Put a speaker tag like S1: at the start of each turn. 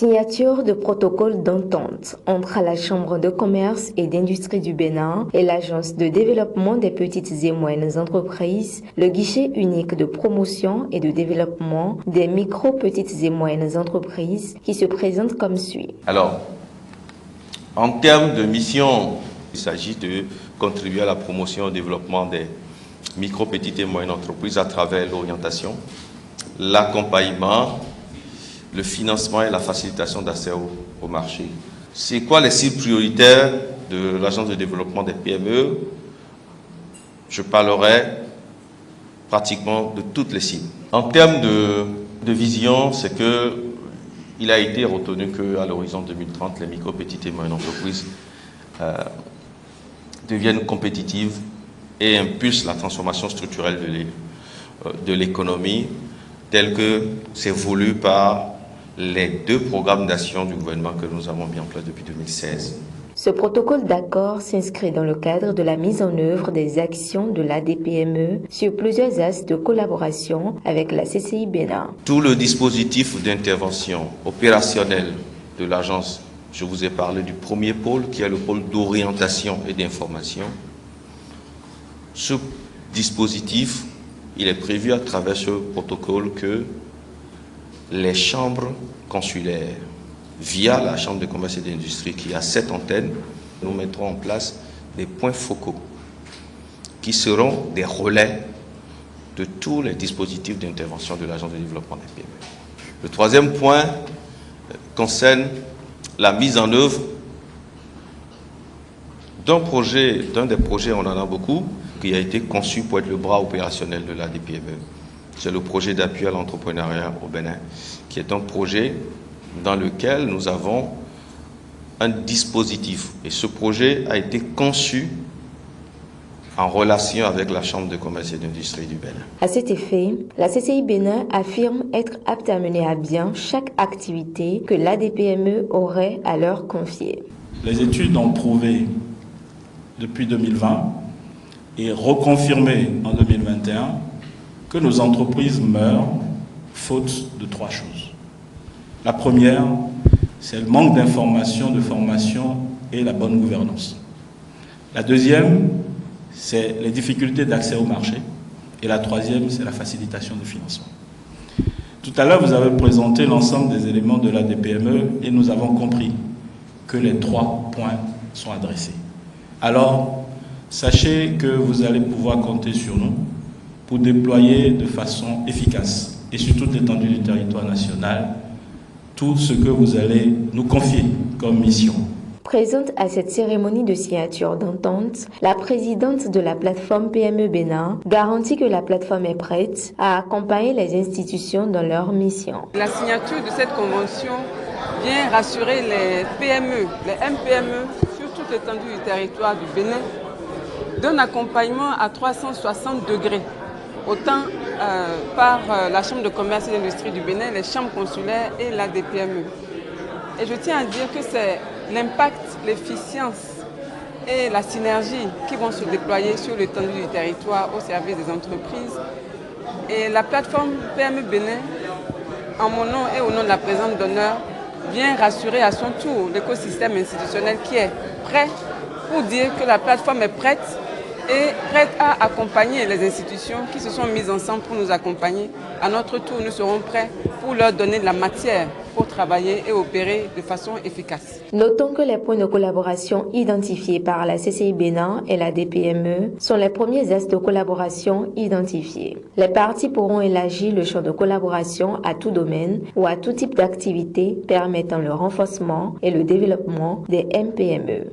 S1: Signature de protocole d'entente entre la Chambre de commerce et d'industrie du Bénin et l'Agence de développement des petites et moyennes entreprises, le guichet unique de promotion et de développement des micro, petites et moyennes entreprises qui se présente comme suit.
S2: Alors, en termes de mission, il s'agit de contribuer à la promotion et au développement des micro, petites et moyennes entreprises à travers l'orientation, l'accompagnement, le financement et la facilitation d'accès au marché. C'est quoi les cibles prioritaires de l'Agence de développement des PME? Je parlerai pratiquement de toutes les cibles. En termes de vision, c'est qu'il a été retenu qu'à l'horizon 2030, les micro, petites et moyennes entreprises deviennent compétitives et impulsent la transformation structurelle de l'économie telle que c'est voulu par les deux programmes d'action du gouvernement que nous avons mis en place depuis 2016.
S1: Ce protocole d'accord s'inscrit dans le cadre de la mise en œuvre des actions de l'ADPME sur plusieurs axes de collaboration avec la CCI Bénin.
S2: Tout le dispositif d'intervention opérationnelle de l'agence, je vous ai parlé du premier pôle qui est le pôle d'orientation et d'information. Ce dispositif, il est prévu à travers ce protocole que les chambres consulaires, via la Chambre de commerce et d'industrie qui a 7 antennes, nous mettrons en place des points focaux qui seront des relais de tous les dispositifs d'intervention de l'Agence de développement des PME. Le troisième point concerne la mise en œuvre d'un des projets, on en a beaucoup, qui a été conçu pour être le bras opérationnel de l'ADPME. C'est le projet d'appui à l'entrepreneuriat au Bénin, qui est un projet dans lequel nous avons un dispositif. Et ce projet a été conçu en relation avec la Chambre de commerce et d'industrie du Bénin.
S1: À cet effet, la CCI Bénin affirme être apte à mener à bien chaque activité que l'ADPME aurait à leur confier.
S3: Les études ont prouvé depuis 2020 et reconfirmé en 2021 que nos entreprises meurent faute de 3 choses. La première, c'est le manque d'information, de formation et la bonne gouvernance. La deuxième, c'est les difficultés d'accès au marché. Et la troisième, c'est la facilitation du financement. Tout à l'heure, vous avez présenté l'ensemble des éléments de l'ADPME et nous avons compris que les 3 points sont adressés. Alors, sachez que vous allez pouvoir compter sur nous pour déployer de façon efficace et sur toute l'étendue du territoire national tout ce que vous allez nous confier comme mission.
S1: Présente à cette cérémonie de signature d'entente, la présidente de la plateforme PME Bénin garantit que la plateforme est prête à accompagner les institutions dans leur mission.
S4: La signature de cette convention vient rassurer les PME, les MPME sur toute l'étendue du territoire du Bénin d'un accompagnement à 360 degrés. Autant par la Chambre de commerce et d'industrie du Bénin, les chambres consulaires et l'ADPME. Et je tiens à dire que c'est l'impact, l'efficience et la synergie qui vont se déployer sur l'étendue du territoire au service des entreprises. Et la plateforme PME Bénin, en mon nom et au nom de la présidente d'honneur, vient rassurer à son tour l'écosystème institutionnel qui est prêt pour dire que la plateforme est prête et prête à accompagner les institutions qui se sont mises ensemble pour nous accompagner. À notre tour, nous serons prêts pour leur donner de la matière pour travailler et opérer de façon efficace.
S1: Notons que les points de collaboration identifiés par la CCI Bénin et la DPME sont les premiers axes de collaboration identifiés. Les parties pourront élargir le champ de collaboration à tout domaine ou à tout type d'activité permettant le renforcement et le développement des MPME.